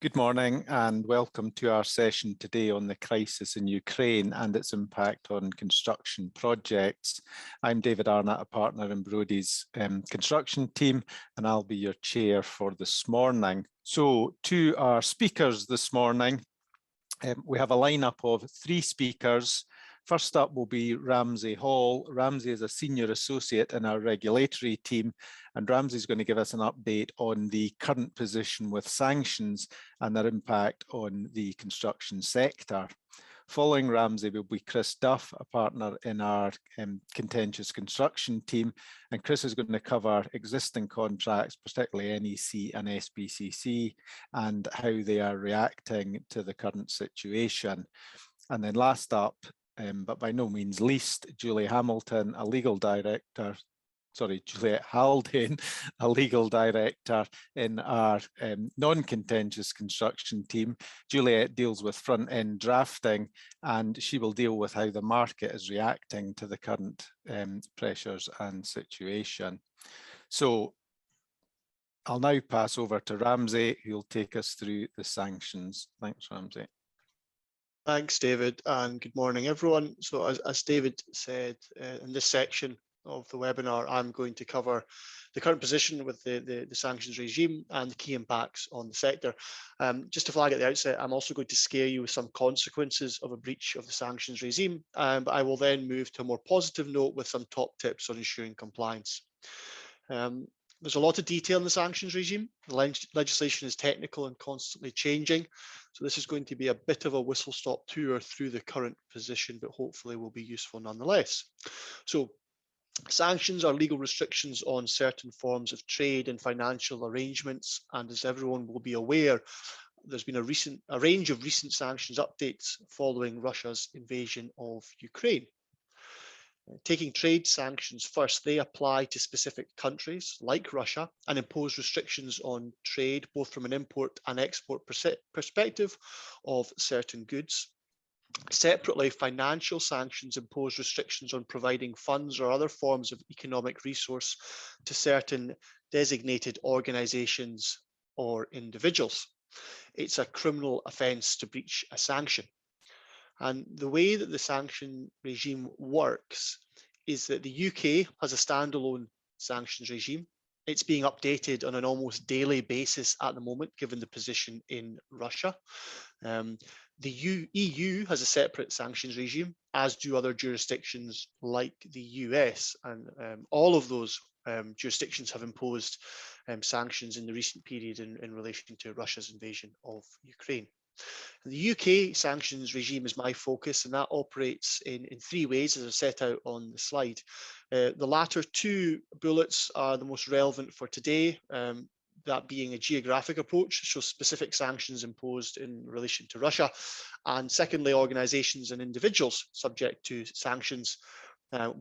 Good morning and welcome to our session today on the crisis in Ukraine and its impact on construction projects. I'm David Arnott, a partner in Brodie's construction team, and I'll be your chair for this morning. So to our speakers this morning, we have a lineup of 3 speakers. First up will be Ramsay Hall. Ramsay is a senior associate in our regulatory team, and Ramsay is going to give us an update on the current position with sanctions and their impact on the construction sector. Following Ramsay will be Chris Duff, a partner in our contentious construction team, and Chris is going to cover existing contracts, particularly NEC and SBCC, and how they are reacting to the current situation. And then last up, but by no means least, Juliet Haldane, a legal director in our non-contentious construction team. Juliet deals with front-end drafting, and she will deal with how the market is reacting to the current pressures and situation. So I'll now pass over to Ramsay, who'll take us through the sanctions. Thanks, Ramsay. Thanks, David, and good morning, everyone. So as David said, in this section of the webinar, I'm going to cover the current position with the sanctions regime and the key impacts on the sector. Just to flag at the outset, I'm also going to scare you with some consequences of a breach of the sanctions regime, but I will then move to a more positive note with some top tips on ensuring compliance. There's a lot of detail in the sanctions regime. The legislation is technical and constantly changing. So this is going to be a bit of a whistle-stop tour through the current position, but hopefully will be useful nonetheless. So sanctions are legal restrictions on certain forms of trade and financial arrangements. And as everyone will be aware, there's been a range of recent sanctions updates following Russia's invasion of Ukraine. Taking trade sanctions first, they apply to specific countries like Russia and impose restrictions on trade, both from an import and export perspective of certain goods. Separately, financial sanctions impose restrictions on providing funds or other forms of economic resource to certain designated organizations or individuals. It's a criminal offence to breach a sanction. And the way that the sanction regime works is that the UK has a standalone sanctions regime. It's being updated on an almost daily basis at the moment, given the position in Russia. The EU has a separate sanctions regime, as do other jurisdictions like the US. And all of those jurisdictions have imposed sanctions in the recent period in relation to Russia's invasion of Ukraine. The UK sanctions regime is my focus, and that operates in 3 ways, as I set out on the slide. The latter 2 bullets are the most relevant for today, that being a geographic approach, so specific sanctions imposed in relation to Russia, and secondly, organisations and individuals subject to sanctions.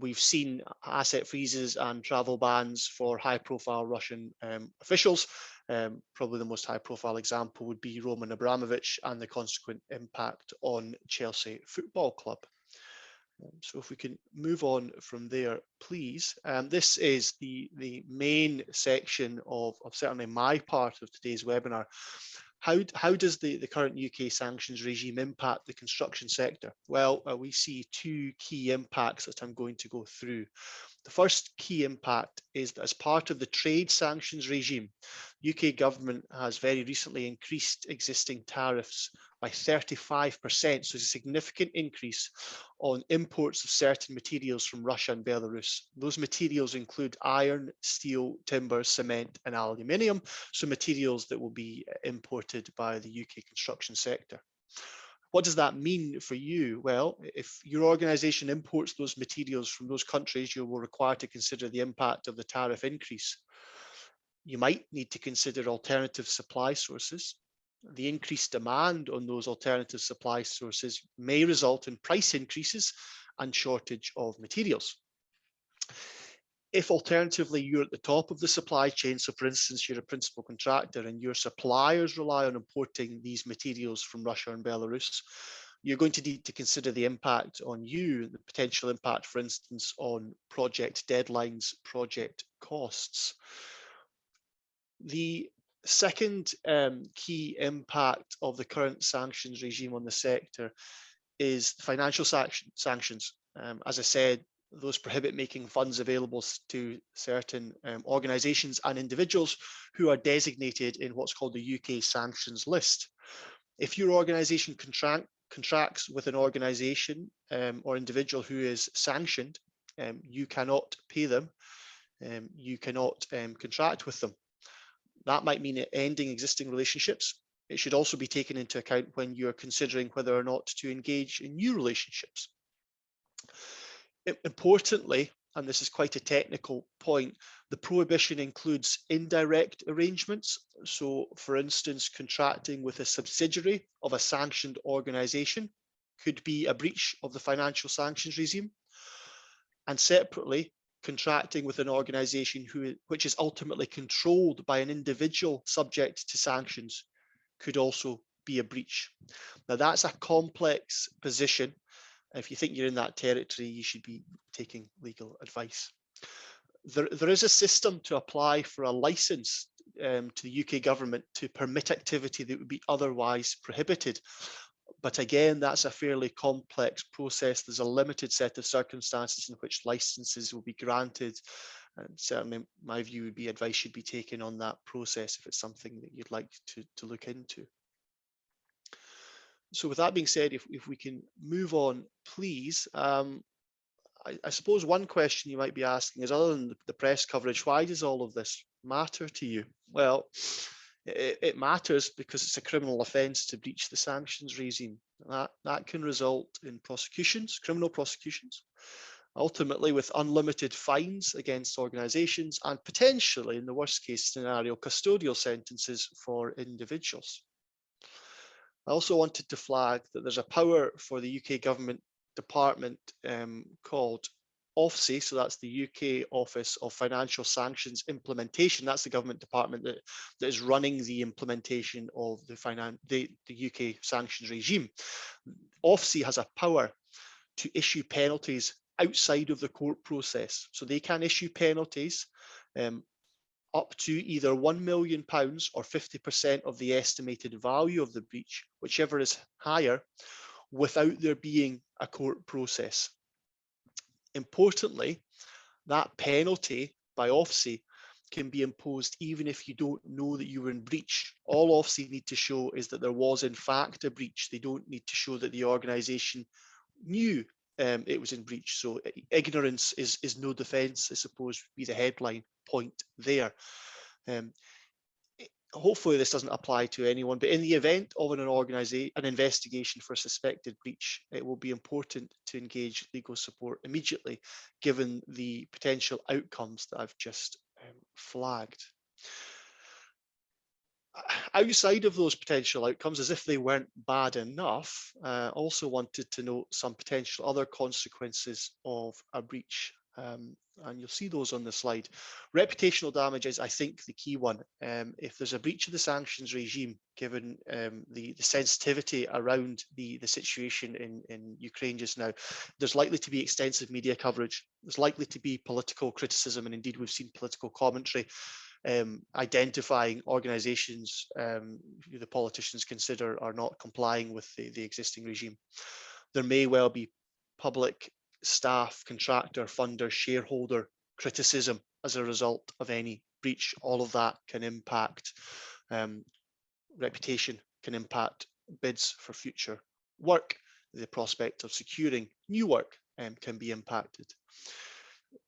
We've seen asset freezes and travel bans for high-profile Russian officials. Probably the most high-profile example would be Roman Abramovich and the consequent impact on Chelsea Football Club. So if we can move on from there, please. This is the main section of certainly my part of today's webinar. How does the current UK sanctions regime impact the construction sector? Well, we see 2 key impacts that I'm going to go through. The first key impact is that as part of the trade sanctions regime, the UK government has very recently increased existing tariffs by 35%, so it's a significant increase on imports of certain materials from Russia and Belarus. Those materials include iron, steel, timber, cement, and aluminium, so materials that will be imported by the UK construction sector. What does that mean for you? Well, if your organisation imports those materials from those countries, you will require to consider the impact of the tariff increase. You might need to consider alternative supply sources. The increased demand on those alternative supply sources may result in price increases and shortage of materials. If alternatively you're at the top of the supply chain, so for instance, you're a principal contractor and your suppliers rely on importing these materials from Russia and Belarus, you're going to need to consider the impact on you, the potential impact, for instance, on project deadlines, project costs. The Second key impact of the current sanctions regime on the sector is financial sanctions. As I said, those prohibit making funds available to certain organisations and individuals who are designated in what's called the UK sanctions list. If your organisation contracts with an organisation or individual who is sanctioned, you cannot pay them, you cannot contract with them. That might mean ending existing relationships. It should also be taken into account when you're considering whether or not to engage in new relationships. Importantly, and this is quite a technical point, the prohibition includes indirect arrangements. So, for instance, contracting with a subsidiary of a sanctioned organisation could be a breach of the financial sanctions regime. And separately, contracting with an organisation which is ultimately controlled by an individual subject to sanctions could also be a breach. Now, that's a complex position. If you think you're in that territory, you should be taking legal advice. There is a system to apply for a licence to the UK government to permit activity that would be otherwise prohibited. But again, that's a fairly complex process. There's a limited set of circumstances in which licenses will be granted. And certainly my view would be advice should be taken on that process if it's something that you'd like to look into. So with that being said, if we can move on, please. I suppose one question you might be asking is, other than the press coverage, why does all of this matter to you? Well, it matters because it's a criminal offence to breach the sanctions regime. That can result in prosecutions, criminal prosecutions, ultimately with unlimited fines against organisations and potentially, in the worst case scenario, custodial sentences for individuals. I also wanted to flag that there's a power for the UK government department called OFSI, so that's the UK Office of Financial Sanctions Implementation. That's the government department that is running the implementation of the UK sanctions regime. OFSI has a power to issue penalties outside of the court process. So they can issue penalties up to either £1 million or 50% of the estimated value of the breach, whichever is higher, without there being a court process. Importantly, that penalty by OFSI can be imposed even if you don't know that you were in breach. All OFSI need to show is that there was in fact a breach. They don't need to show that the organisation knew it was in breach. So ignorance is no defence, I suppose, would be the headline point there. Hopefully this doesn't apply to anyone, but in the event of an investigation for suspected breach, it will be important to engage legal support immediately, given the potential outcomes that I've just flagged. Outside of those potential outcomes, as if they weren't bad enough, also wanted to note some potential other consequences of a breach. And you'll see those on the slide. Reputational damage is, I think, the key one. If there's a breach of the sanctions regime, given the sensitivity around the situation in Ukraine just now, there's likely to be extensive media coverage. There's likely to be political criticism, and indeed we've seen political commentary identifying organisations who the politicians consider are not complying with the existing regime. There may well be public, staff, contractor, funder, shareholder criticism as a result of any breach. All of that can impact reputation, can impact bids for future work. The prospect of securing new work can be impacted.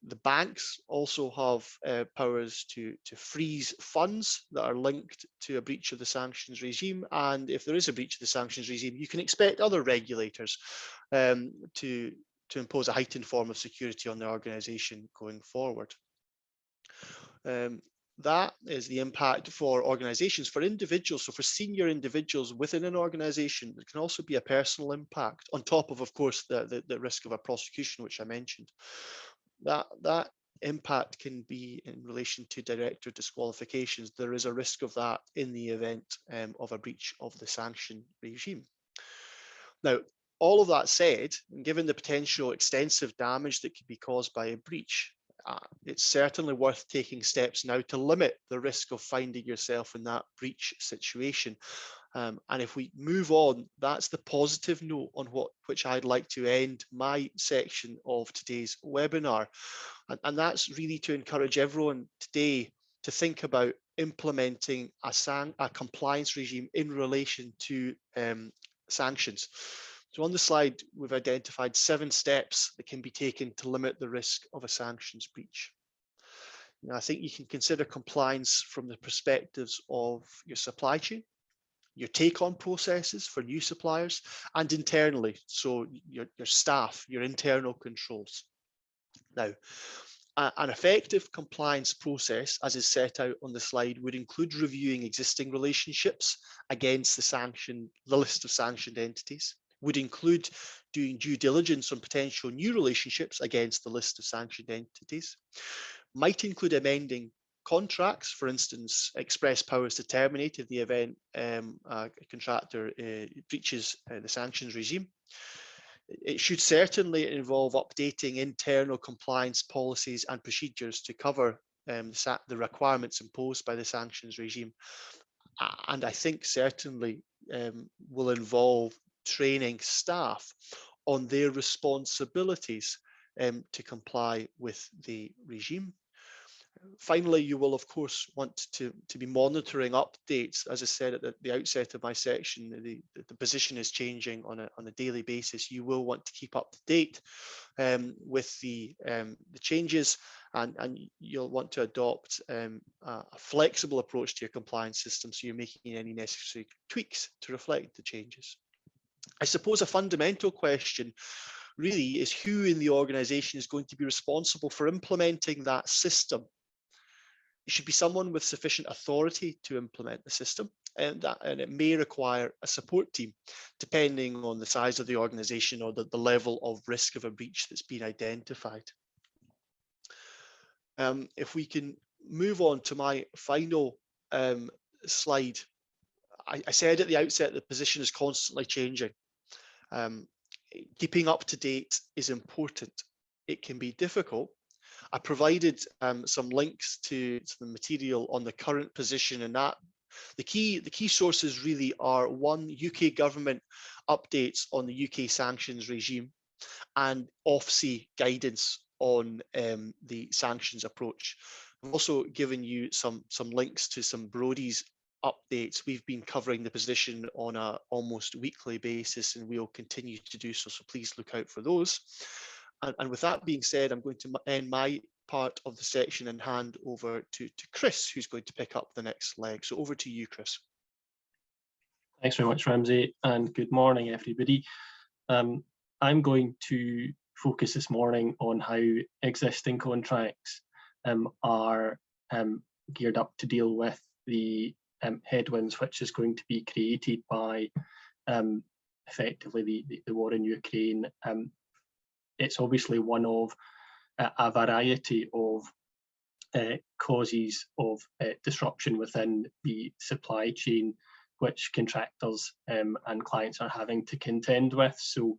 The banks also have powers to freeze funds that are linked to a breach of the sanctions regime. And if there is a breach of the sanctions regime, you can expect other regulators to impose a heightened form of security on the organisation going forward. That is the impact for organisations. For individuals, so for senior individuals within an organisation, there can also be a personal impact on top of course, the risk of a prosecution, which I mentioned. That impact can be in relation to director disqualifications. There is a risk of that in the event of a breach of the sanction regime. Now, all of that said, and given the potential extensive damage that could be caused by a breach, it's certainly worth taking steps now to limit the risk of finding yourself in that breach situation. And if we move on, that's the positive note on which I'd like to end my section of today's webinar. And that's really to encourage everyone today to think about implementing a compliance regime in relation to sanctions. So on the slide, we've identified 7 steps that can be taken to limit the risk of a sanctions breach. Now, I think you can consider compliance from the perspectives of your supply chain, your take-on processes for new suppliers, and internally, so your staff, your internal controls. Now, an effective compliance process, as is set out on the slide, would include reviewing existing relationships against the list of sanctioned entities, would include doing due diligence on potential new relationships against the list of sanctioned entities, might include amending contracts, for instance, express powers to terminate if the event a contractor breaches the sanctions regime. It should certainly involve updating internal compliance policies and procedures to cover the requirements imposed by the sanctions regime. And I think certainly will involve training staff on their responsibilities to comply with the regime. Finally, you will of course want to be monitoring updates. As I said at the outset of my section, the position is changing on a daily basis. You will want to keep up to date with the changes, and you'll want to adopt a flexible approach to your compliance system, so you're making any necessary tweaks to reflect the changes. I suppose a fundamental question really is who in the organization is going to be responsible for implementing that system. It should be someone with sufficient authority to implement the system, and it may require a support team, depending on the size of the organization or the level of risk of a breach that's been identified. If we can move on to my final slide. I said at the outset the position is constantly changing. Keeping up to date is important. It can be difficult. I provided some links to the material on the current position, and that the key sources really are: 1, UK government updates on the UK sanctions regime, and OFSI guidance on the sanctions approach. I've also given you some links to some Brodie's updates. We've been covering the position on a almost weekly basis, and we'll continue to do so, so please look out for those. And with that being said, I'm going to end my part of the section and hand over to Chris, who's going to pick up the next leg. So over to you, Chris. Thanks very much, Ramsay, and good morning, everybody. I'm going to focus this morning on how existing contracts are geared up to deal with the headwinds which is going to be created by effectively the war in Ukraine. It's obviously one of a variety of causes of disruption within the supply chain, which contractors and clients are having to contend with. So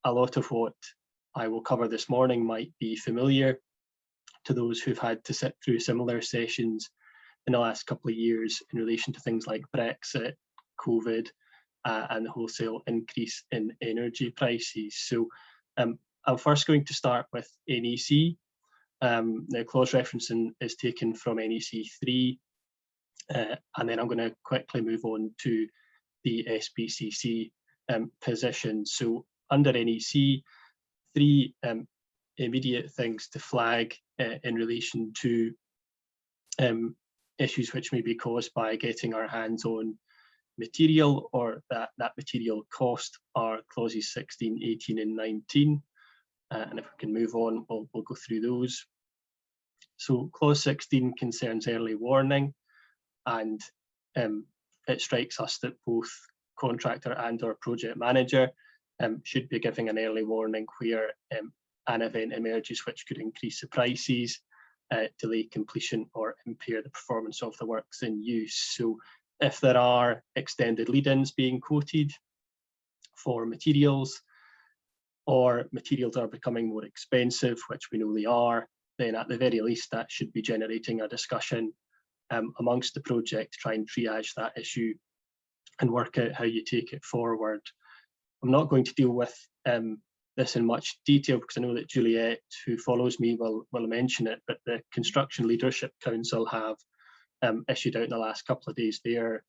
a lot of what I will cover this morning might be familiar to those who've had to sit through similar sessions in the last couple of years in relation to things like Brexit, COVID, and the wholesale increase in energy prices. So I'm first going to start with NEC. The clause referencing is taken from NEC 3, and then I'm going to quickly move on to the SBCC position. So under NEC, 3 immediate things to flag in relation to issues which may be caused by getting our hands on material, or that material cost, are clauses 16, 18 and 19. And if we can move on, we'll go through those. So clause 16 concerns early warning, and it strikes us that both contractor and or project manager should be giving an early warning where an event emerges which could increase the prices, delay completion or impair the performance of the works in use. So if there are extended lead-ins being quoted for materials, or materials are becoming more expensive, which we know they are, then at the very least that should be generating a discussion amongst the project to try and triage that issue and work out how you take it forward. I'm not going to deal with this in much detail because I know that Juliet, who follows me, will mention it, but the Construction Leadership Council have issued out in the last couple of days their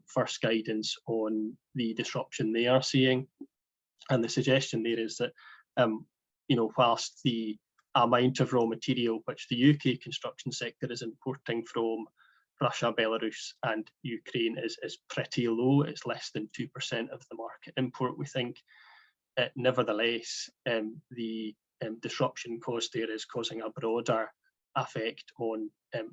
first guidance on the disruption they are seeing. And the suggestion there is that, whilst the amount of raw material which the UK construction sector is importing from Russia, Belarus and Ukraine is pretty low, it's less than 2% of the market import, we think. Nevertheless, the disruption caused there is causing a broader effect on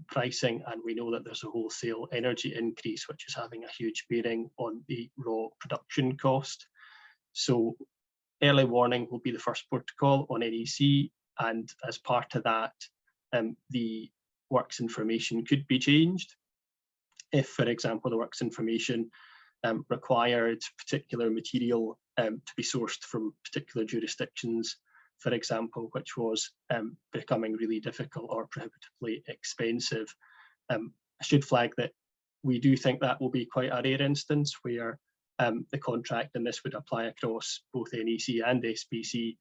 pricing, and we know that there's a wholesale energy increase which is having a huge bearing on the raw production cost. So early warning will be the first protocol on NEC, and as part of that, the works information could be changed. If, for example, the works information required particular material to be sourced from particular jurisdictions, for example, which was becoming really difficult or prohibitively expensive. I should flag that we do think that will be quite a rare instance where the contract, and this would apply across both NEC and SBC,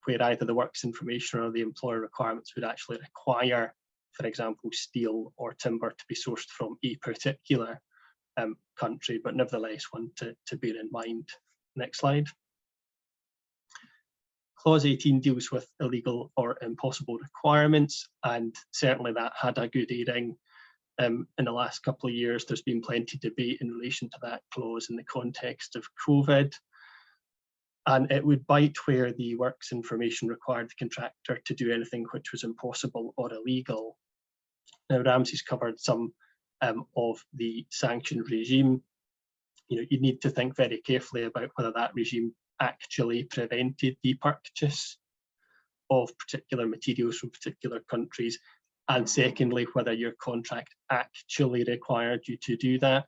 where either the works information or the employer requirements would actually require, for example, steel or timber to be sourced from a particular country, but nevertheless one to bear in mind. Next slide. Clause 18 deals with illegal or impossible requirements, and certainly that had a good airing in the last couple of years. There's been plenty of debate in relation to that clause in the context of COVID. And it would bite where the works information required the contractor to do anything which was impossible or illegal. Now, Ramsay's covered some of the sanction regime. You need to think very carefully about whether that regime actually prevented the purchase of particular materials from particular countries, and secondly, whether your contract actually required you to do that,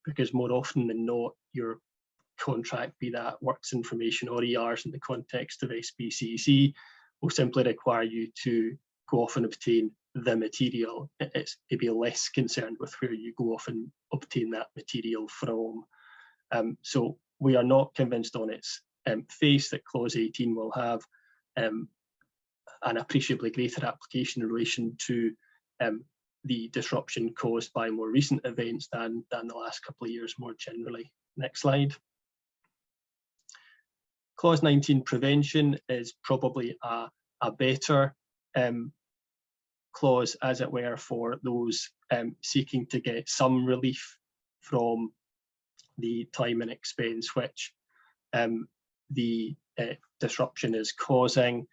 because more often than not, your contract, be that works information or ERs in the context of SBCC, will simply require you to go off and obtain the material. It's maybe less concerned with where you go off and obtain that material from. So we are not convinced on its face that clause 18 will have an appreciably greater application in relation to the disruption caused by more recent events than the last couple of years more generally. Next slide. Clause 19, prevention, is probably a better clause, as it were, for those seeking to get some relief from the time and expense which the disruption is causing.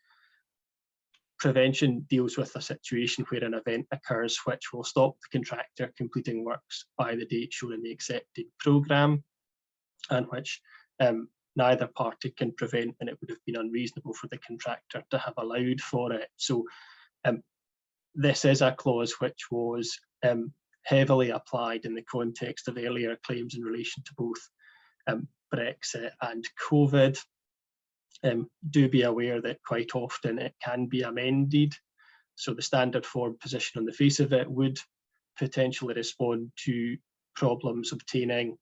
Prevention deals with a situation where an event occurs which will stop the contractor completing works by the date shown in the accepted programme, and which neither party can prevent, and it would have been unreasonable for the contractor to have allowed for it. So this is a clause which was heavily applied in the context of earlier claims in relation to both Brexit and COVID. Do be aware that quite often it can be amended. So the standard form position on the face of it would potentially respond to problems obtaining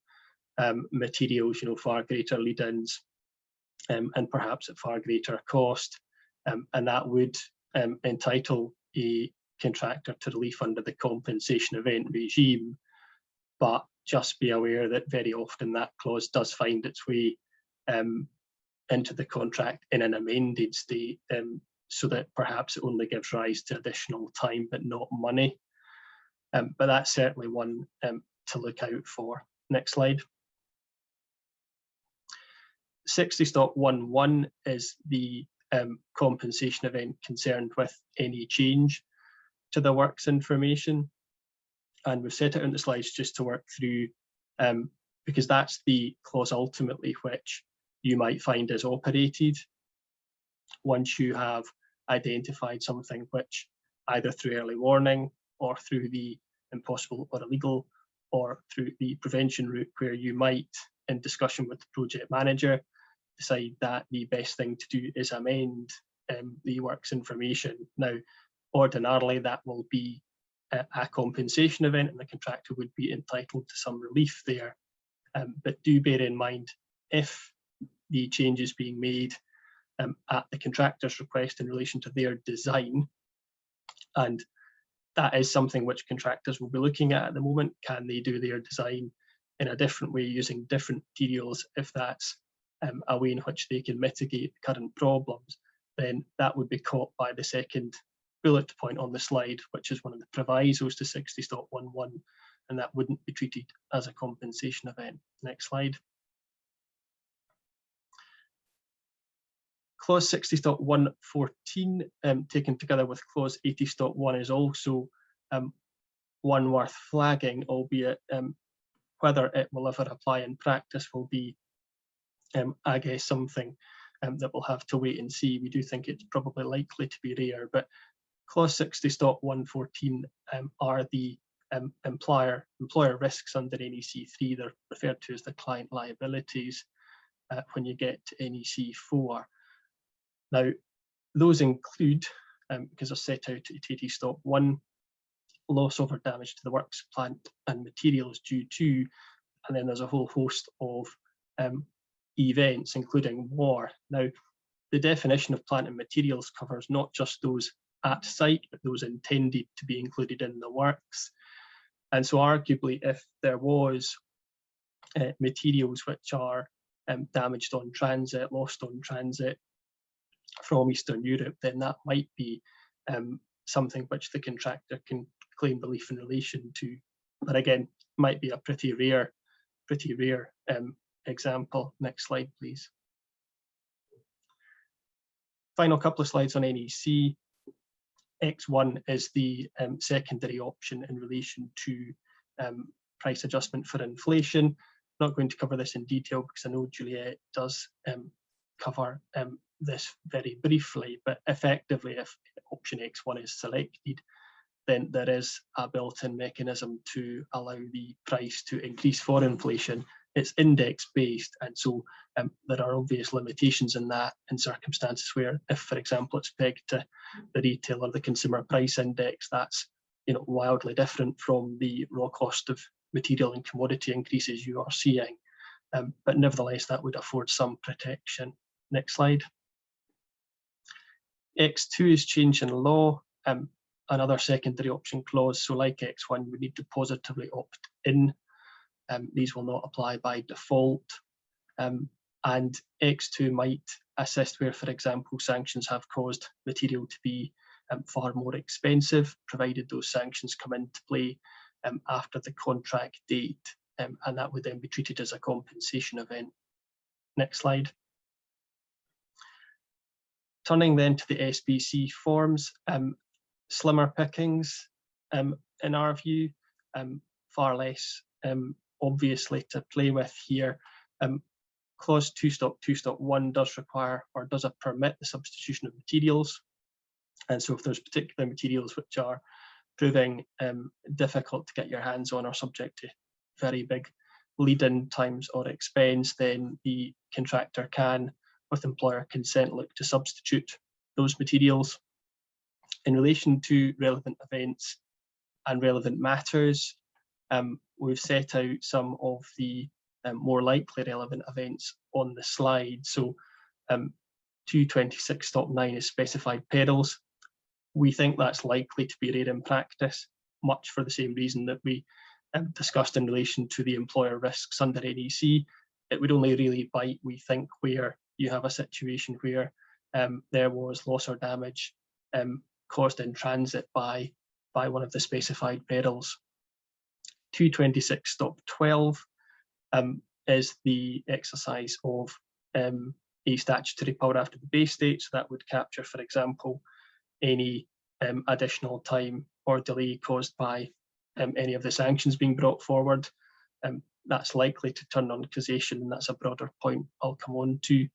materials, far greater lead-ins and perhaps at far greater cost. And that would entitle a contractor to relief under the compensation event regime. But just be aware that very often that clause does find its way into the contract in an amended state, so that perhaps it only gives rise to additional time but not money. But that's certainly one to look out for. Next slide. 60.11 is the compensation event concerned with any change to the works information. And we've set it on the slides just to work through, because that's the clause ultimately which you might find is operated once you have identified something which, either through early warning or through the impossible or illegal or through the prevention route, where you might, in discussion with the project manager, decide that the best thing to do is amend the works information. Now, ordinarily that will be a compensation event, and the contractor would be entitled to some relief there. But do bear in mind, if the change is being made at the contractor's request in relation to their design, and that is something which contractors will be looking at the moment, can they do their design in a different way using different materials? If that's a way in which they can mitigate the current problems, then that would be caught by the second bullet point on the slide, which is one of the provisos to 60.11, and that wouldn't be treated as a compensation event. Next slide. Clause 60.114, taken together with clause 80.1, is also one worth flagging, albeit whether it will ever apply in practice will be, I guess, something that we'll have to wait and see. We do think it's probably likely to be rare, but clause 60.114 are the employer risks under NEC 3. They're referred to as the client liabilities when you get to NEC 4. Now, those include, because they're set out at 80.1, loss over damage to the works, plant and materials due to, and then there's a whole host of events, including war. Now, the definition of plant and materials covers not just those at site, but those intended to be included in the works. And so arguably, if there was materials which are damaged on transit, lost on transit from Eastern Europe, then that might be something which the contractor can claim relief in relation to. But again, might be a pretty rare example. Next slide, please. Final couple of slides on NEC. X1 is the secondary option in relation to price adjustment for inflation. I'm not going to cover this in detail because I know Juliet does cover this very briefly, but effectively, if option X1 is selected, then there is a built-in mechanism to allow the price to increase for inflation. It's index-based, and so there are obvious limitations in that in circumstances where, if, for example, it's pegged to the retail or the consumer price index, that's wildly different from the raw cost of material and commodity increases you are seeing. But nevertheless, that would afford some protection. Next slide. X2 is change in law, another secondary option clause. So like X1, you need to positively opt in. These will not apply by default. And X2 might assist where, for example, sanctions have caused material to be far more expensive, provided those sanctions come into play after the contract date, and that would then be treated as a compensation event. Next slide. Turning then to the SBC forms, slimmer pickings, in our view, far less obviously to play with here. Clause 2.2.1 does require, or does permit, the substitution of materials. And so if there's particular materials which are proving difficult to get your hands on or subject to very big lead-in times or expense, then the contractor can, with employer consent, look to substitute those materials. In relation to relevant events and relevant matters, we've set out some of the more likely relevant events on the slide. So 226.9 is specified perils. We think that's likely to be rare in practice, much for the same reason that we discussed in relation to the employer risks under NEC. It would only really bite, we think, where you have a situation where there was loss or damage caused in transit by one of the specified perils. 226.12 is the exercise of a statutory power after the base date. So that would capture, for example, any additional time or delay caused by any of the sanctions being brought forward. That's likely to turn on causation, and that's a broader point I'll come on to.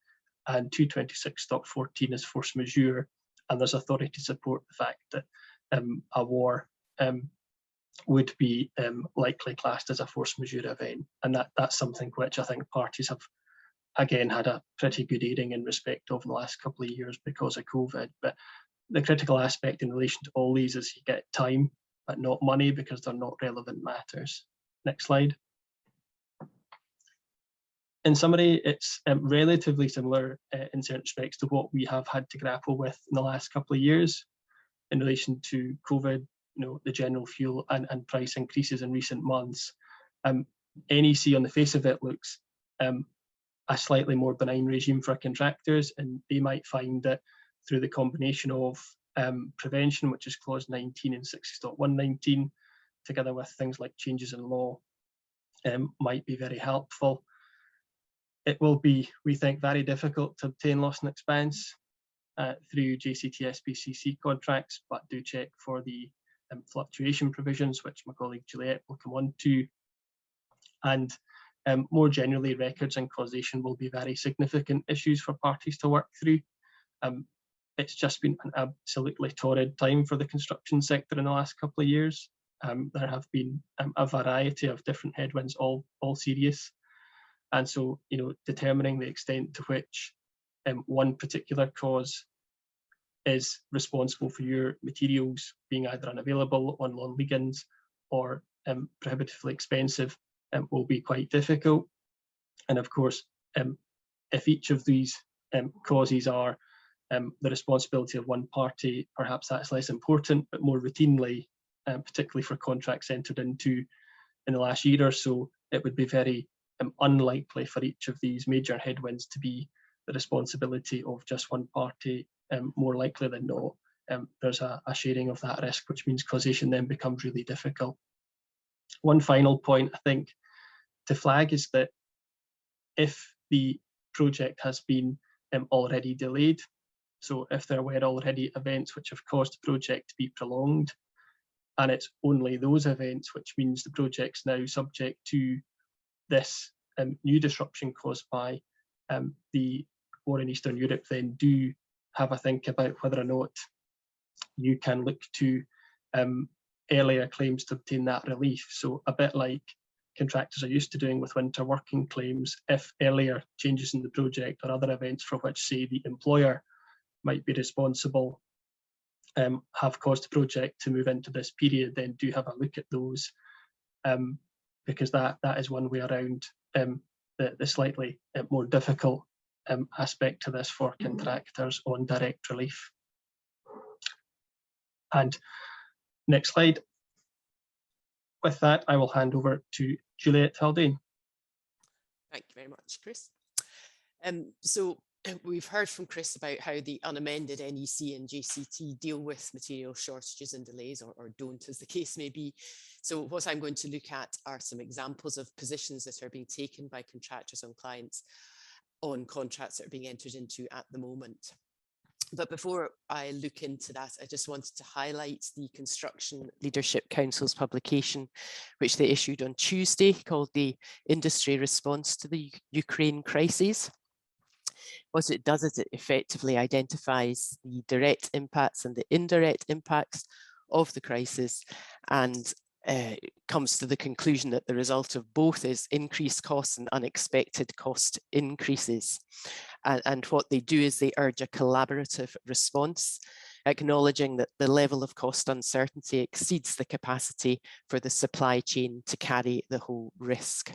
And 226.14 is force majeure, and there's authority to support the fact that a war would be likely classed as a force majeure event. And that's something which I think parties have, again, had a pretty good hearing in respect of in the last couple of years because of COVID. But the critical aspect in relation to all these is you get time, but not money, because they're not relevant matters. Next slide. In summary, it's relatively similar in certain respects to what we have had to grapple with in the last couple of years in relation to COVID, the general fuel and price increases in recent months. NEC on the face of it looks a slightly more benign regime for contractors, and they might find that through the combination of prevention, which is clause 19 in 60.119, together with things like changes in law, might be very helpful. It will be, we think, very difficult to obtain loss and expense through JCT SBCC contracts, but do check for the fluctuation provisions, which my colleague Juliet will come on to. And more generally, records and causation will be very significant issues for parties to work through. It's just been an absolutely torrid time for the construction sector in the last couple of years. There have been a variety of different headwinds, all serious. And so, determining the extent to which one particular cause is responsible for your materials being either unavailable on long lead-ins or prohibitively expensive will be quite difficult. And of course, if each of these causes are the responsibility of one party, perhaps that's less important, but more routinely, particularly for contracts entered into in the last year or so, it would be very unlikely for each of these major headwinds to be the responsibility of just one party. More likely than not, there's a sharing of that risk, which means causation then becomes really difficult. One final point I think to flag is that if the project has been already delayed, so if there were already events which have caused the project to be prolonged, and it's only those events, which means the project's now subject to this new disruption caused by the war in Eastern Europe, then do have a think about whether or not you can look to earlier claims to obtain that relief. So a bit like contractors are used to doing with winter working claims, if earlier changes in the project or other events for which, say, the employer might be responsible have caused the project to move into this period, then do have a look at those, because that is one way around the slightly more difficult aspect to this for contractors on direct relief. And next slide. With that, I will hand over to Juliet Haldane. Thank you very much, Chris. So we've heard from Chris about how the unamended NEC and JCT deal with material shortages and delays, or don't, as the case may be. So what I'm going to look at are some examples of positions that are being taken by contractors on clients on contracts that are being entered into at the moment. But before I look into that, I just wanted to highlight the Construction Leadership Council's publication, which they issued on Tuesday, called the Industry Response to the Ukraine Crisis. What it does is it effectively identifies the direct impacts and the indirect impacts of the crisis, and comes to the conclusion that the result of both is increased costs and unexpected cost increases. And what they do is they urge a collaborative response, acknowledging that the level of cost uncertainty exceeds the capacity for the supply chain to carry the whole risk.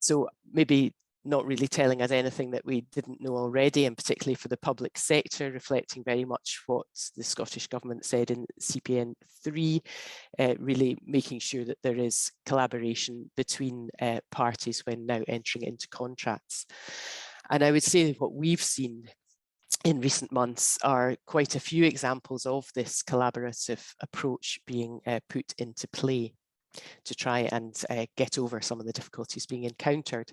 So maybe not really telling us anything that we didn't know already, and particularly for the public sector, reflecting very much what the Scottish Government said in CPN 3, really making sure that there is collaboration between parties when now entering into contracts. And I would say what we've seen in recent months are quite a few examples of this collaborative approach being put into play to try and get over some of the difficulties being encountered.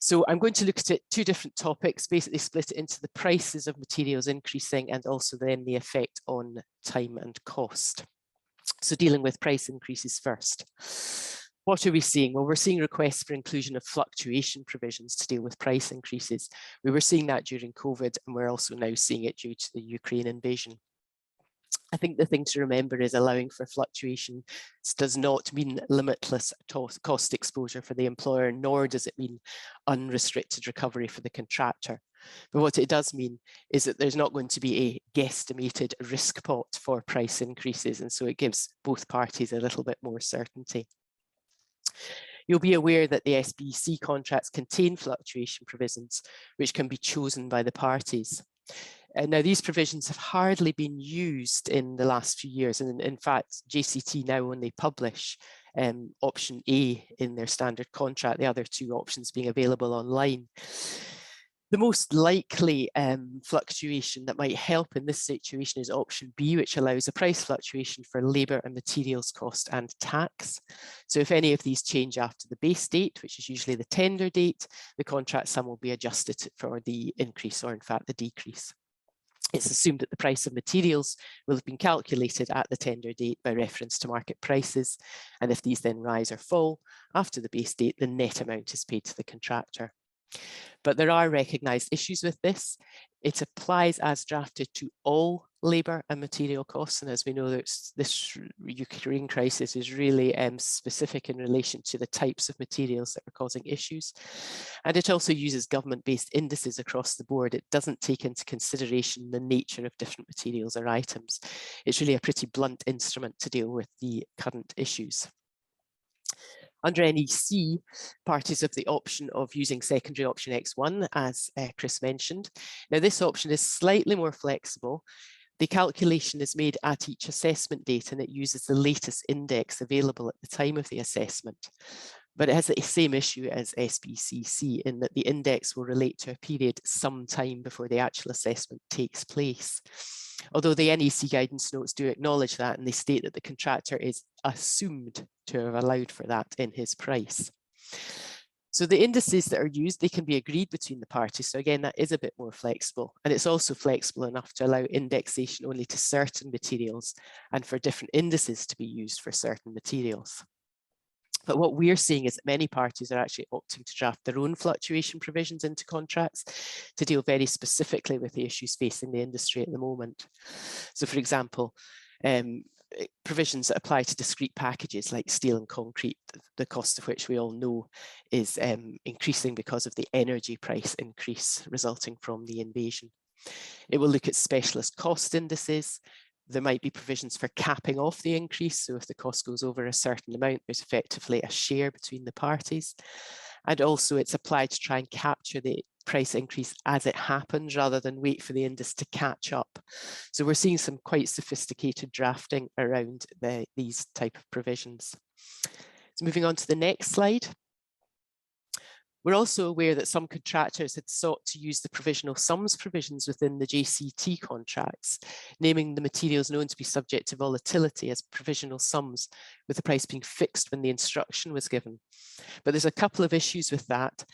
So I'm going to look at two different topics, basically split it into the prices of materials increasing and also then the effect on time and cost. So dealing with price increases first. What are we seeing? Well, we're seeing requests for inclusion of fluctuation provisions to deal with price increases. We were seeing that during COVID, and we're also now seeing it due to the Ukraine invasion. I think the thing to remember is allowing for fluctuation does not mean limitless cost exposure for the employer, nor does it mean unrestricted recovery for the contractor. But what it does mean is that there's not going to be a guesstimated risk pot for price increases, and so it gives both parties a little bit more certainty. You'll be aware that the SBCC contracts contain fluctuation provisions, which can be chosen by the parties. Now, these provisions have hardly been used in the last few years, and in fact, JCT now only publish option A in their standard contract, the other two options being available online. The most likely fluctuation that might help in this situation is option B, which allows a price fluctuation for labour and materials cost and tax. So if any of these change after the base date, which is usually the tender date, the contract sum will be adjusted for the increase or in fact the decrease. It's assumed that the price of materials will have been calculated at the tender date by reference to market prices, and if these then rise or fall after the base date, the net amount is paid to the contractor. But there are recognised issues with this. It applies as drafted to all labour and material costs, and as we know, this Ukraine crisis is really specific in relation to the types of materials that are causing issues. And it also uses government-based indices across the board. It doesn't take into consideration the nature of different materials or items. It's really a pretty blunt instrument to deal with the current issues. Under NEC, parties have the option of using secondary option X1, as Chris mentioned. Now, this option is slightly more flexible. The calculation is made at each assessment date, and it uses the latest index available at the time of the assessment. But it has the same issue as SBCC in that the index will relate to a period some time before the actual assessment takes place. Although the NEC guidance notes do acknowledge that, and they state that the contractor is assumed to have allowed for that in his price. So the indices that are used, they can be agreed between the parties. So again, that is a bit more flexible, and it's also flexible enough to allow indexation only to certain materials and for different indices to be used for certain materials. But what we're seeing is that many parties are actually opting to draft their own fluctuation provisions into contracts to deal very specifically with the issues facing the industry at the moment. So for example, provisions that apply to discrete packages like steel and concrete, the cost of which we all know is increasing because of the energy price increase resulting from the invasion. It will look at specialist cost indices. There might be provisions for capping off the increase. So if the cost goes over a certain amount, there's effectively a share between the parties. And also it's applied to try and capture the price increase as it happens rather than wait for the index to catch up. So we're seeing some quite sophisticated drafting around these type of provisions. So moving on to the next slide. We're also aware that some contractors had sought to use the provisional sums provisions within the JCT contracts, naming the materials known to be subject to volatility as provisional sums, with the price being fixed when the instruction was given. But there's a couple of issues with that.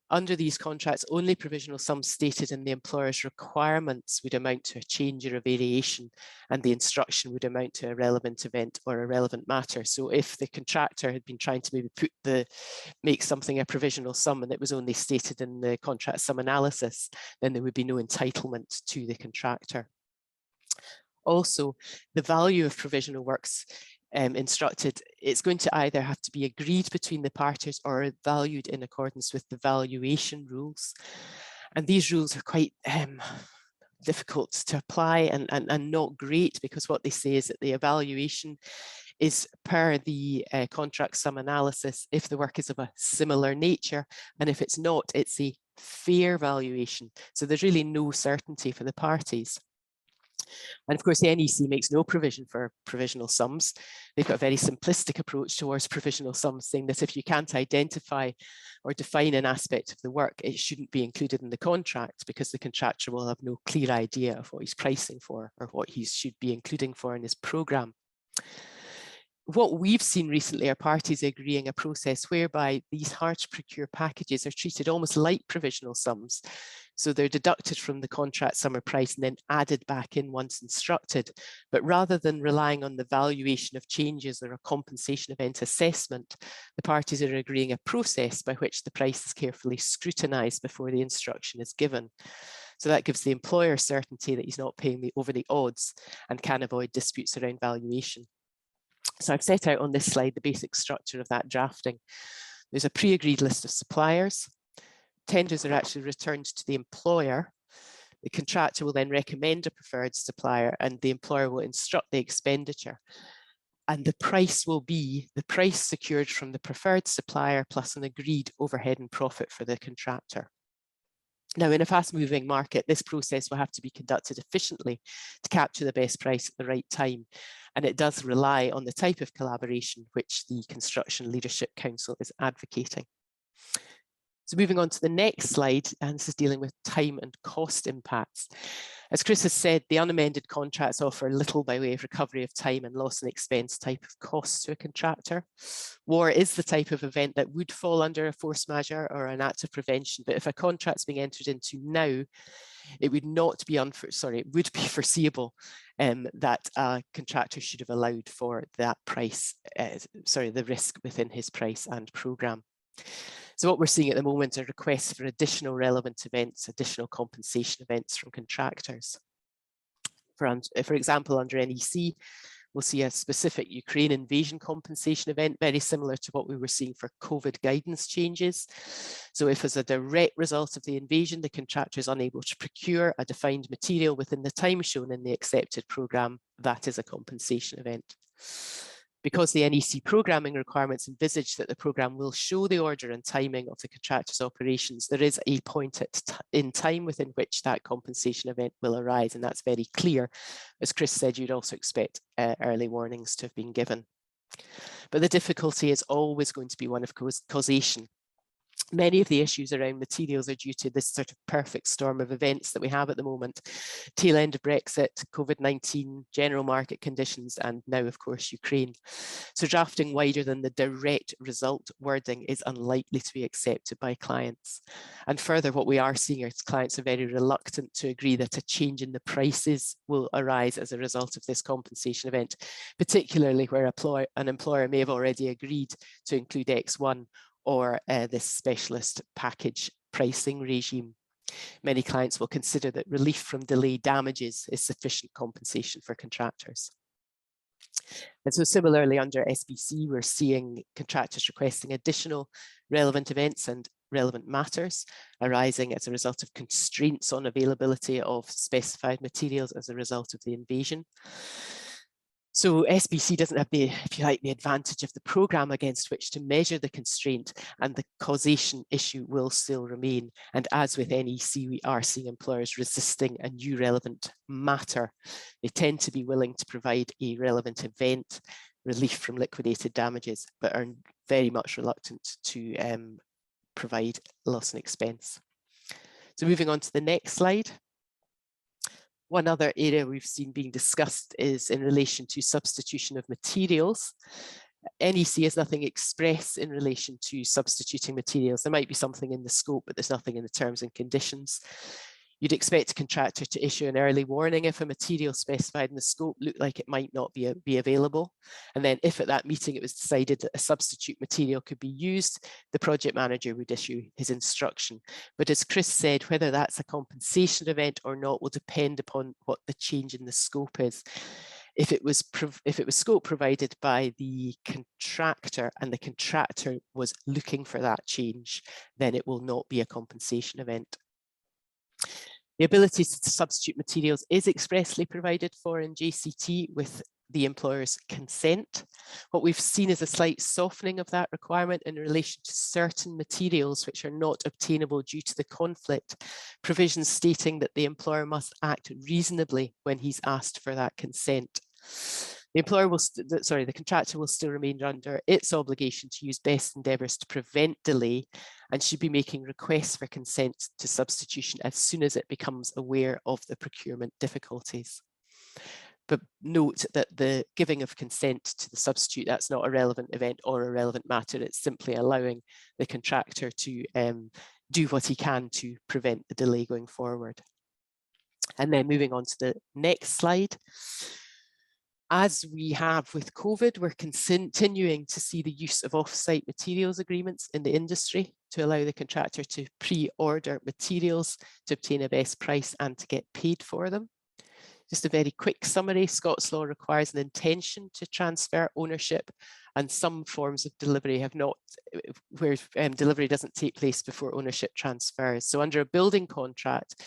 Under these contracts, only provisional sums stated in the employer's requirements would amount to a change or a variation, and the instruction would amount to a relevant event or a relevant matter. So if the contractor had been trying to maybe make something a provisional sum and it was only stated in the contract sum analysis, then there would be no entitlement to the contractor. Also, the value of provisional works instructed, it's going to either have to be agreed between the parties or valued in accordance with the valuation rules. And these rules are quite difficult to apply and not great, because what they say is that the evaluation is per the contract sum analysis if the work is of a similar nature, and if it's not, it's a fair valuation. So there's really no certainty for the parties. And of course, the NEC makes no provision for provisional sums. They've got a very simplistic approach towards provisional sums, saying that if you can't identify or define an aspect of the work, it shouldn't be included in the contract, because the contractor will have no clear idea of what he's pricing for or what he should be including for in his programme. What we've seen recently are parties agreeing a process whereby these hard to procure packages are treated almost like provisional sums. So they're deducted from the contract sum or price and then added back in once instructed. But rather than relying on the valuation of changes or a compensation event assessment, the parties are agreeing a process by which the price is carefully scrutinised before the instruction is given. So that gives the employer certainty that he's not paying over the odds and can avoid disputes around valuation. So I've set out on this slide the basic structure of that drafting. There's a pre-agreed list of suppliers. tenders are actually returned to the employer, the contractor will then recommend a preferred supplier and the employer will instruct the expenditure. And the price will be the price secured from the preferred supplier plus an agreed overhead and profit for the contractor. Now, in a fast-moving market, this process will have to be conducted efficiently to capture the best price at the right time. And it does rely on the type of collaboration which the Construction Leadership Council is advocating. So moving on to the next slide, and this is dealing with time and cost impacts. As Chris has said, the unamended contracts offer little by way of recovery of time and loss and expense type of costs to a contractor. War is the type of event that would fall under a force majeure or an act of prevention, but if a contract's being entered into now, it would not be it would be foreseeable that a contractor should have allowed for that price, the risk within his price and programme. So what we're seeing at the moment are requests for additional relevant events, additional compensation events from contractors. For example, under NEC, we'll see a specific Ukraine invasion compensation event, very similar to what we were seeing for COVID guidance changes. So if as a direct result of the invasion, the contractor is unable to procure a defined material within the time shown in the accepted programme, that is a compensation event. Because the NEC programming requirements envisage that the programme will show the order and timing of the contractor's operations, there is a point in time within which that compensation event will arise, and that's very clear. As Chris said, you'd also expect early warnings to have been given. But the difficulty is always going to be one of causation. Many of the issues around materials are due to this sort of perfect storm of events that we have at the moment. Tail end of Brexit, COVID-19, general market conditions, and now, of course, Ukraine. So drafting wider than the direct result wording is unlikely to be accepted by clients. And further, what we are seeing is clients are very reluctant to agree that a change in the prices will arise as a result of this compensation event, particularly where an employer may have already agreed to include X1 or this specialist package pricing regime. Many clients will consider that relief from delay damages is sufficient compensation for contractors. And so similarly under SBC, we're seeing contractors requesting additional relevant events and relevant matters arising as a result of constraints on availability of specified materials as a result of the invasion. So SBC doesn't have the, if you like, the advantage of the programme against which to measure the constraint, and the causation issue will still remain. And as with NEC, we are seeing employers resisting a new relevant matter. They tend to be willing to provide a relevant event, relief from liquidated damages, but are very much reluctant to provide loss and expense. So moving on to the next slide. One other area we've seen being discussed is in relation to substitution of materials. NEC has nothing express in relation to substituting materials. There might be something in the scope, but there's nothing in the terms and conditions. You'd expect a contractor to issue an early warning if a material specified in the scope looked like it might not be available. And then if at that meeting it was decided that a substitute material could be used, the project manager would issue his instruction. But as Chris said, whether that's a compensation event or not will depend upon what the change in the scope is. If it was scope provided by the contractor and the contractor was looking for that change, then it will not be a compensation event. The ability to substitute materials is expressly provided for in JCT with the employer's consent. What we've seen is a slight softening of that requirement in relation to certain materials which are not obtainable due to the conflict, provisions stating that the employer must act reasonably when he's asked for that consent. The contractor will still remain under its obligation to use best endeavours to prevent delay and should be making requests for consent to substitution as soon as it becomes aware of the procurement difficulties. But note that the giving of consent to the substitute, that's not a relevant event or a relevant matter. It's simply allowing the contractor to do what he can to prevent the delay going forward. And then moving on to the next slide. As we have with COVID, we're continuing to see the use of off-site materials agreements in the industry to allow the contractor to pre-order materials to obtain a best price and to get paid for them. Just a very quick summary, Scots law requires an intention to transfer ownership, and some forms of delivery have not, where delivery doesn't take place before ownership transfers. So under a building contract,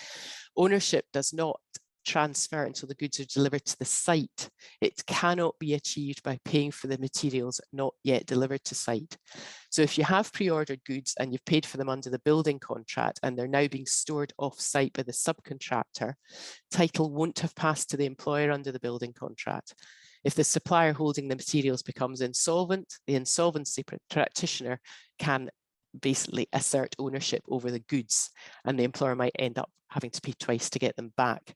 ownership does not transfer until the goods are delivered to the site. It cannot be achieved by paying for the materials not yet delivered to site. So if you have pre-ordered goods and you've paid for them under the building contract and they're now being stored off-site by the subcontractor, title won't have passed to the employer under the building contract. If the supplier holding the materials becomes insolvent, the insolvency practitioner can basically assert ownership over the goods, and the employer might end up having to pay twice to get them back.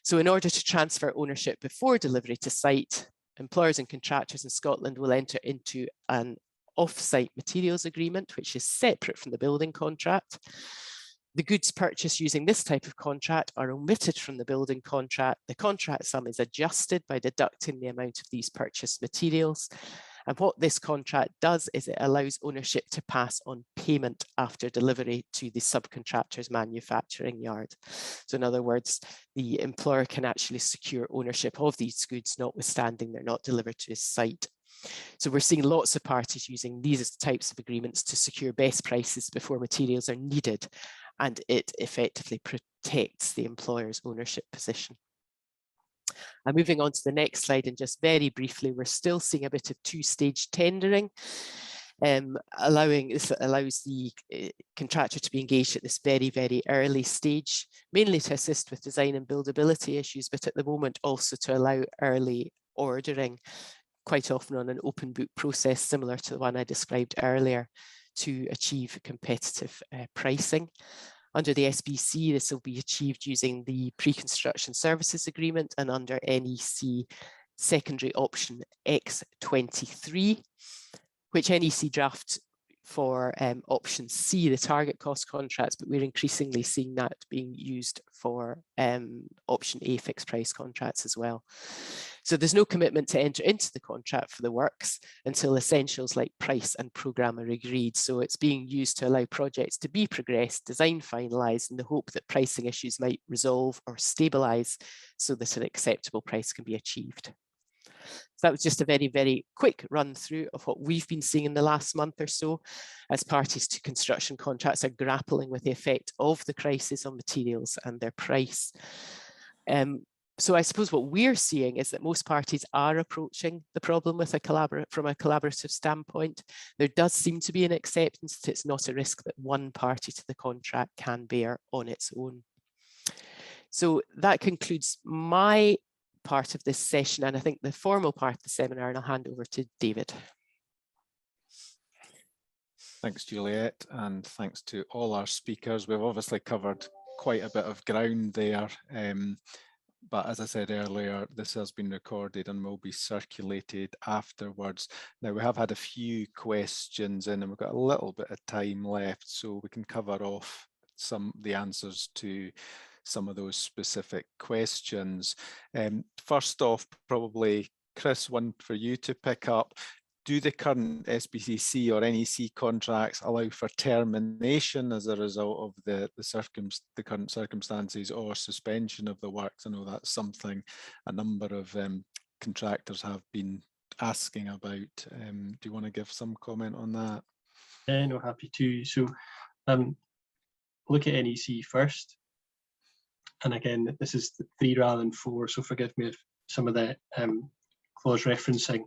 So in order to transfer ownership before delivery to site, employers and contractors in Scotland will enter into an off-site materials agreement, which is separate from the building contract. The goods purchased using this type of contract are omitted from the building contract. The contract sum is adjusted by deducting the amount of these purchased materials. And what this contract does is it allows ownership to pass on payment after delivery to the subcontractor's manufacturing yard. So in other words, the employer can actually secure ownership of these goods, notwithstanding they're not delivered to his site. So we're seeing lots of parties using these types of agreements to secure best prices before materials are needed, and it effectively protects the employer's ownership position. And moving on to the next slide, and just very briefly, we're still seeing a bit of two-stage tendering. This allows the contractor to be engaged at this very, very early stage, mainly to assist with design and buildability issues, but at the moment also to allow early ordering, quite often on an open book process, similar to the one I described earlier, to achieve competitive pricing. Under the SBC, this will be achieved using the Pre-Construction Services Agreement and under NEC Secondary Option X23, which NEC drafts for Option C, the target cost contracts, but we're increasingly seeing that being used for Option A, fixed price contracts as well. So there's no commitment to enter into the contract for the works until essentials like price and programme are agreed. So it's being used to allow projects to be progressed, design finalised, in the hope that pricing issues might resolve or stabilise so that an acceptable price can be achieved. So that was just a very, very quick run through of what we've been seeing in the last month or so as parties to construction contracts are grappling with the effect of the crisis on materials and their price. So I suppose what we're seeing is that most parties are approaching the problem with from a collaborative standpoint. There does seem to be an acceptance that it's not a risk that one party to the contract can bear on its own. So that concludes my part of this session, and I think the formal part of the seminar, and I'll hand over to David. Thanks, Juliet, and thanks to all our speakers. We've obviously covered quite a bit of ground there. But as I said earlier, this has been recorded and will be circulated afterwards. Now, we have had a few questions in and we've got a little bit of time left, so we can cover off the answers to some of those specific questions. First off, probably, Chris, one for you to pick up. Do the current SBCC or NEC contracts allow for termination as a result of the current circumstances or suspension of the works? I know that's something a number of contractors have been asking about. Do you want to give some comment on that? Yeah, no, happy to. So look at NEC first. And again, this is 3 rather than 4, so forgive me if some of the clause referencing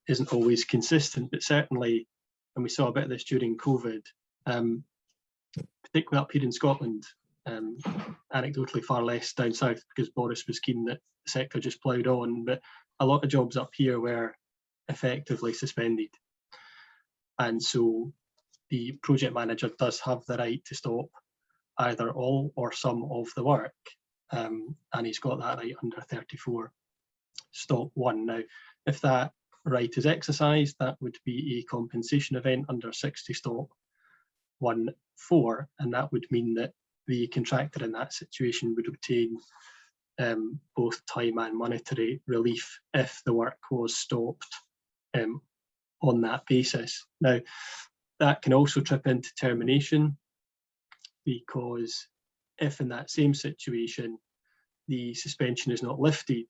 isn't always consistent, but certainly, and we saw a bit of this during COVID, particularly up here in Scotland, anecdotally far less down south because Boris was keen that the sector just ploughed on, but a lot of jobs up here were effectively suspended. And so the project manager does have the right to stop either all or some of the work, and he's got that right under 34 stop 1. Now, if that right is exercised, that would be a compensation event under 60 stop 1(4), and that would mean that the contractor in that situation would obtain both time and monetary relief if the work was stopped on that basis. Now, that can also trip into termination, because if in that same situation the suspension is not lifted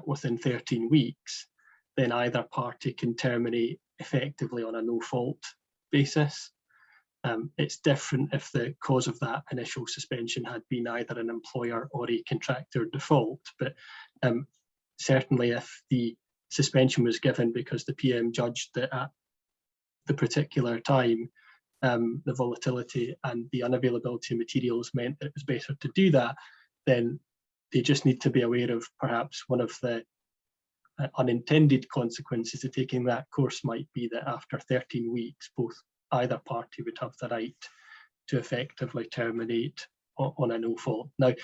within 13 weeks, then either party can terminate effectively on a no-fault basis. It's different if the cause of that initial suspension had been either an employer or a contractor default, but certainly if the suspension was given because the PM judged that at the particular time the volatility and the unavailability of materials meant that it was better to do that, then they just need to be aware of perhaps one of the unintended consequences of taking that course might be that after 13 weeks, either party would have the right to effectively terminate on a no-fault. Now,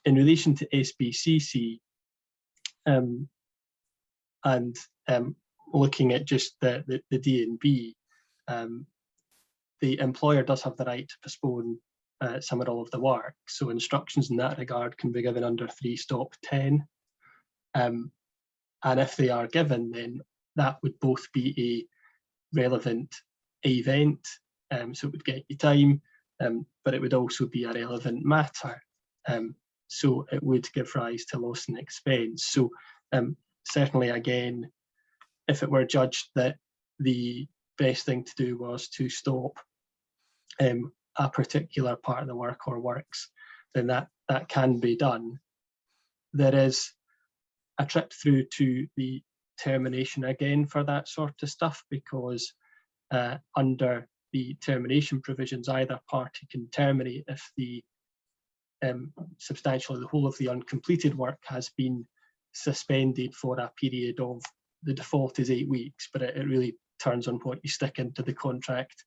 in relation to SBCC and looking at just the D&B, the employer does have the right to postpone some or all of the work. So instructions in that regard can be given under 3-10. And if they are given, then that would both be a relevant event, so it would get you time, but it would also be a relevant matter. So it would give rise to loss and expense. So certainly, again, if it were judged that the best thing to do was to stop a particular part of the work or works, then that can be done. There is a trip through to the termination again for that sort of stuff, because under the termination provisions, either party can terminate if the substantially the whole of the uncompleted work has been suspended for a period of, the default is 8 weeks, but it really turns on what you stick into the contract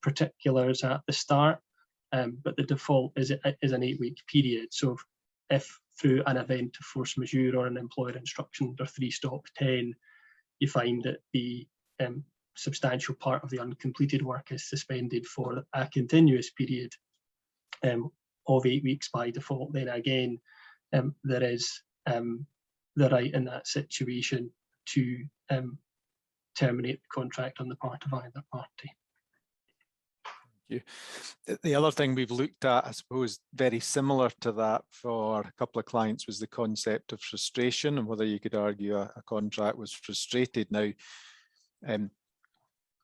particulars at the start. But the default is an 8-week period. So if through an event of force majeure or an employer instruction under 3-10, you find that the substantial part of the uncompleted work is suspended for a continuous period of 8 weeks by default, then again, there is the right in that situation to terminate the contract on the part of either party. The other thing we've looked at, I suppose, very similar to that for a couple of clients, was the concept of frustration and whether you could argue a contract was frustrated. Now,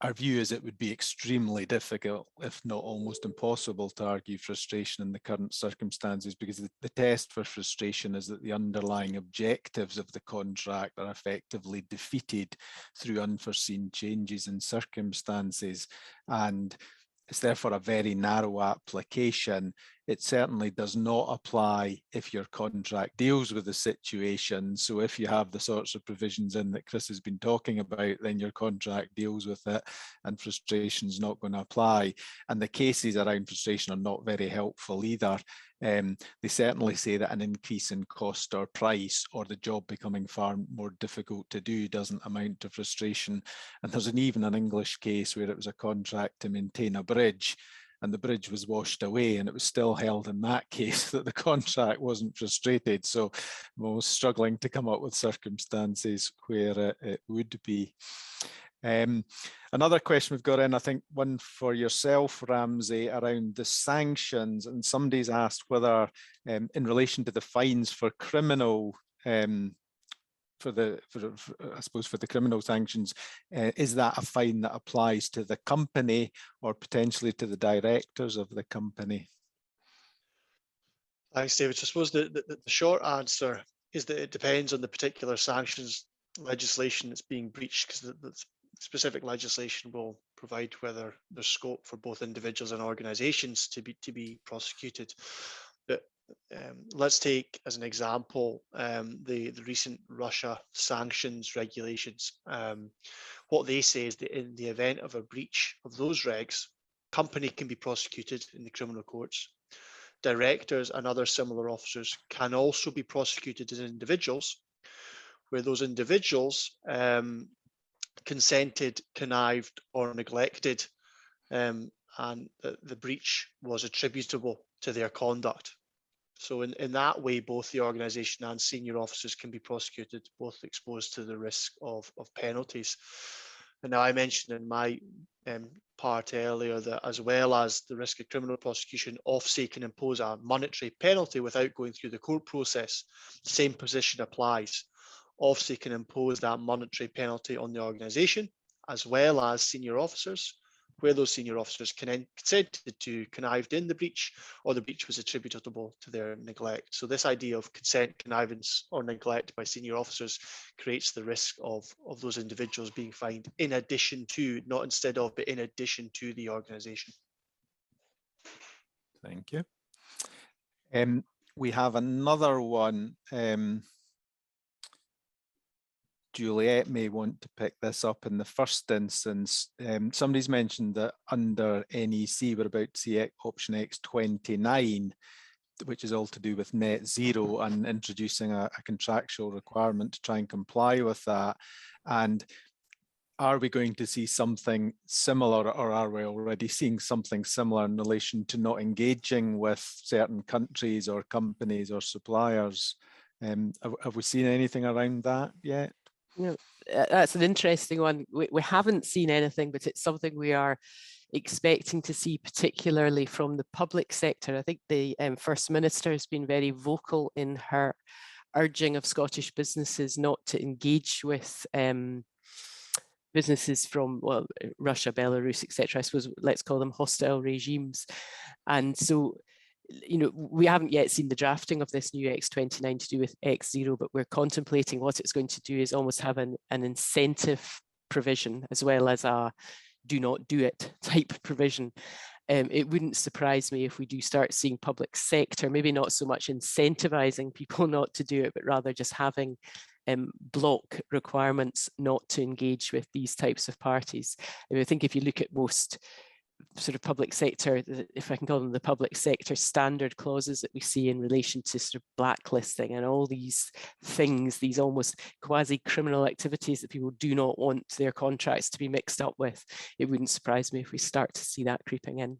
our view is it would be extremely difficult, if not almost impossible, to argue frustration in the current circumstances, because the test for frustration is that the underlying objectives of the contract are effectively defeated through unforeseen changes in circumstances. And it's therefore a very narrow application. It certainly does not apply if your contract deals with the situation. So if you have the sorts of provisions in that Chris has been talking about, then your contract deals with it and frustration is not going to apply. And the cases around frustration are not very helpful either. They certainly say that an increase in cost or price or the job becoming far more difficult to do doesn't amount to frustration. And there's even an English case where it was a contract to maintain a bridge and the bridge was washed away, and it was still held in that case that the contract wasn't frustrated. So I'm almost struggling to come up with circumstances where it would be. Another question we've got in, I think one for yourself, Ramsay, around the sanctions, and somebody's asked whether in relation to the fines for criminal for the criminal sanctions, is that a fine that applies to the company or potentially to the directors of the company? Thanks, David. So I suppose the short answer is that it depends on the particular sanctions legislation that's being breached, because the specific legislation will provide whether there's scope for both individuals and organisations to be prosecuted. But let's take as an example the recent Russia sanctions regulations. What they say is that in the event of a breach of those regs, company can be prosecuted in the criminal courts. Directors and other similar officers can also be prosecuted as individuals, where those individuals consented, connived, or neglected, and the breach was attributable to their conduct. So in that way, both the organisation and senior officers can be prosecuted, both exposed to the risk of penalties. And now I mentioned in my part earlier that as well as the risk of criminal prosecution, Ofsted can impose a monetary penalty without going through the court process. Same position applies. Ofsted can impose that monetary penalty on the organisation as well as senior officers, where those senior officers consented to, connived in the breach, or the breach was attributable to their neglect. So this idea of consent, connivance or neglect by senior officers creates the risk of those individuals being fined in addition to, not instead of, but in addition to the organisation. Thank you. We have another one. Juliet may want to pick this up in the first instance. Somebody's mentioned that under NEC, we're about to see option X29, which is all to do with net zero and introducing a contractual requirement to try and comply with that. And are we going to see something similar, or are we already seeing something similar in relation to not engaging with certain countries or companies or suppliers? Have we seen anything around that yet? You know, that's an interesting one. We haven't seen anything, but it's something we are expecting to see, particularly from the public sector. I think the First Minister has been very vocal in her urging of Scottish businesses not to engage with businesses from, well, Russia, Belarus, etc. I suppose let's call them hostile regimes. And so, you know, we haven't yet seen the drafting of this new X29 to do with X0, but we're contemplating what it's going to do is almost have an incentive provision as well as a do not do it type provision. It wouldn't surprise me if we do start seeing public sector, maybe not so much incentivizing people not to do it, but rather just having block requirements not to engage with these types of parties. I think if you look at most sort of public sector, if I can call them the public sector standard clauses that we see in relation to sort of blacklisting and all these things, these almost quasi-criminal activities that people do not want their contracts to be mixed up with, it wouldn't surprise me if we start to see that creeping in.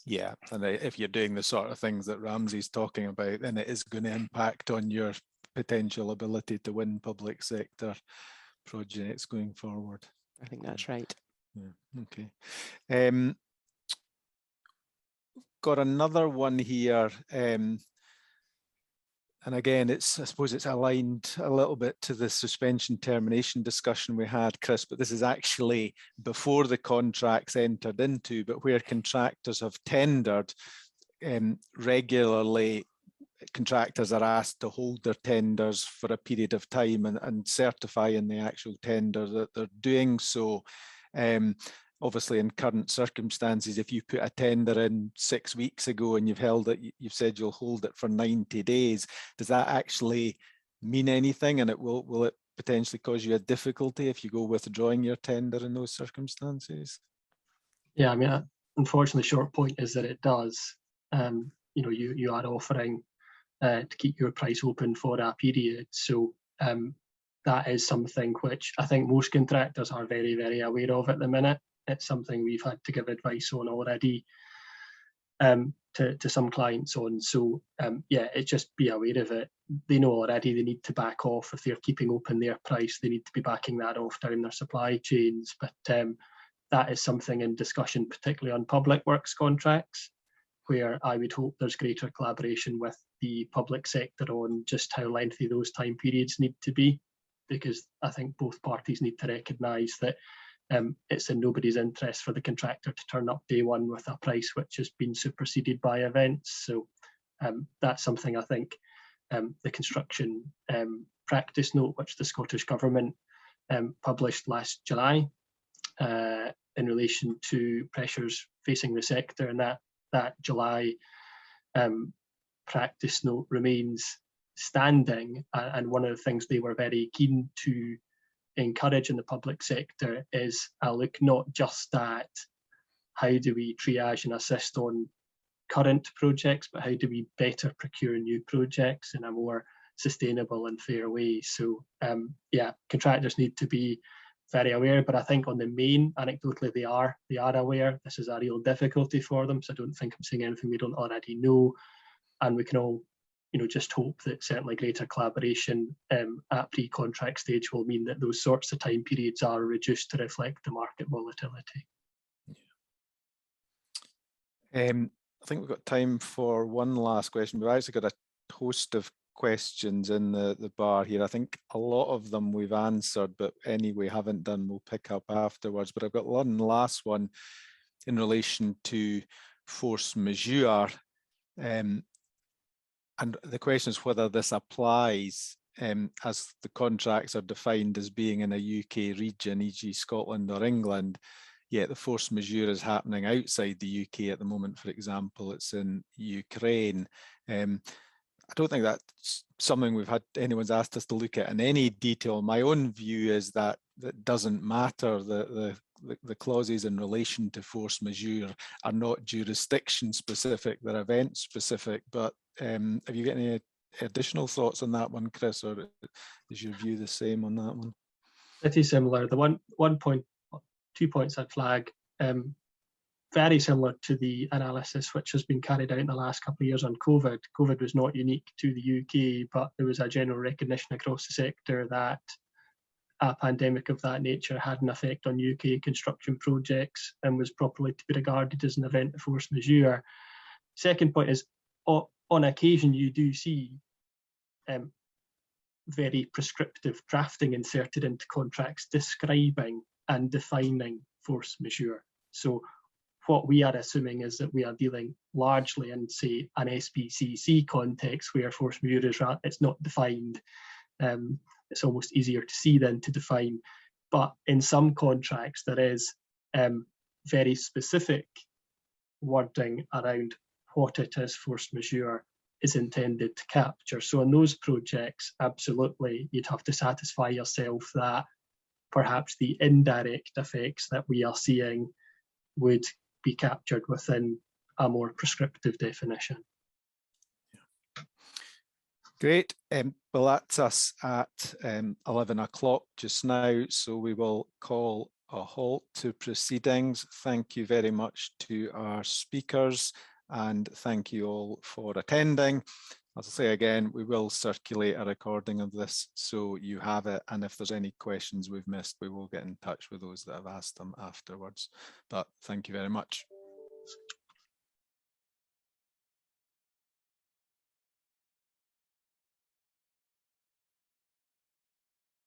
Yeah, and if you're doing the sort of things that Ramsay's talking about, then it is going to impact on your potential ability to win public sector projects going forward. I think that's right. Yeah, okay. Got another one here, and again, I suppose it's aligned a little bit to the suspension termination discussion we had, Chris, but this is actually before the contract's entered into, but where contractors have tendered, regularly contractors are asked to hold their tenders for a period of time and certify in the actual tender that they're doing so. Obviously, in current circumstances, if you put a tender in 6 weeks ago and you've said you'll hold it for 90 days, does that actually mean anything? And will it potentially cause you a difficulty if you go withdrawing your tender in those circumstances? Yeah, I mean, unfortunately, short point is that it does. You know, you are offering to keep your price open for a period, so that is something which I think most contractors are very, very aware of at the minute. It's something we've had to give advice on already to some clients on. So yeah, it's just be aware of it. They know already they need to back off if they're keeping open their price. They need to be backing that off down their supply chains. But that is something in discussion, particularly on public works contracts, where I would hope there's greater collaboration with the public sector on just how lengthy those time periods need to be. Because I think both parties need to recognise that it's in nobody's interest for the contractor to turn up day one with a price which has been superseded by events. So that's something I think the construction practice note, which the Scottish Government published last July in relation to pressures facing the sector, and that July practice note remains standing, and one of the things they were very keen to encourage in the public sector is a look not just at how do we triage and assist on current projects, but how do we better procure new projects in a more sustainable and fair way. So yeah, contractors need to be very aware, but I think on the main, anecdotally, they are aware. This is a real difficulty for them, so I don't think I'm saying anything they don't already know, and we can all just hope that certainly greater collaboration at pre-contract stage will mean that those sorts of time periods are reduced to reflect the market volatility. I think we've got time for one last question. We've actually got a host of questions in the bar here. I think a lot of them we've answered, but any we haven't done, we'll pick up afterwards. But I've got one last one in relation to force majeure. And the question is whether this applies as the contracts are defined as being in a UK region, e.g. Scotland or England, yet the force majeure is happening outside the UK at the moment. For example, it's in Ukraine. I don't think that's something we've had anyone's asked us to look at in any detail. My own view is that that doesn't matter. The clauses in relation to force majeure are not jurisdiction specific, they're event specific. But have you got any additional thoughts on that one, Chris, or is your view the same on that one? Pretty similar. The 2 points I'd flag, very similar to the analysis which has been carried out in the last couple of years on COVID. COVID was not unique to the UK, but there was a general recognition across the sector that a pandemic of that nature had an effect on UK construction projects and was properly to be regarded as an event of force majeure. Second point is, on occasion you do see very prescriptive drafting inserted into contracts describing and defining force majeure. So what we are assuming is that we are dealing largely in, say, an SBCC context where force majeure is it's not defined. It's almost easier to see than to define. But in some contracts, there is very specific wording around what it is force majeure is intended to capture. So in those projects, absolutely, you'd have to satisfy yourself that perhaps the indirect effects that we are seeing would be captured within a more prescriptive definition. Great. Well, that's us at 11 o'clock just now, so we will call a halt to proceedings. Thank you very much to our speakers, and thank you all for attending. As I say again, we will circulate a recording of this so you have it, and if there's any questions we've missed, we will get in touch with those that have asked them afterwards. But thank you very much.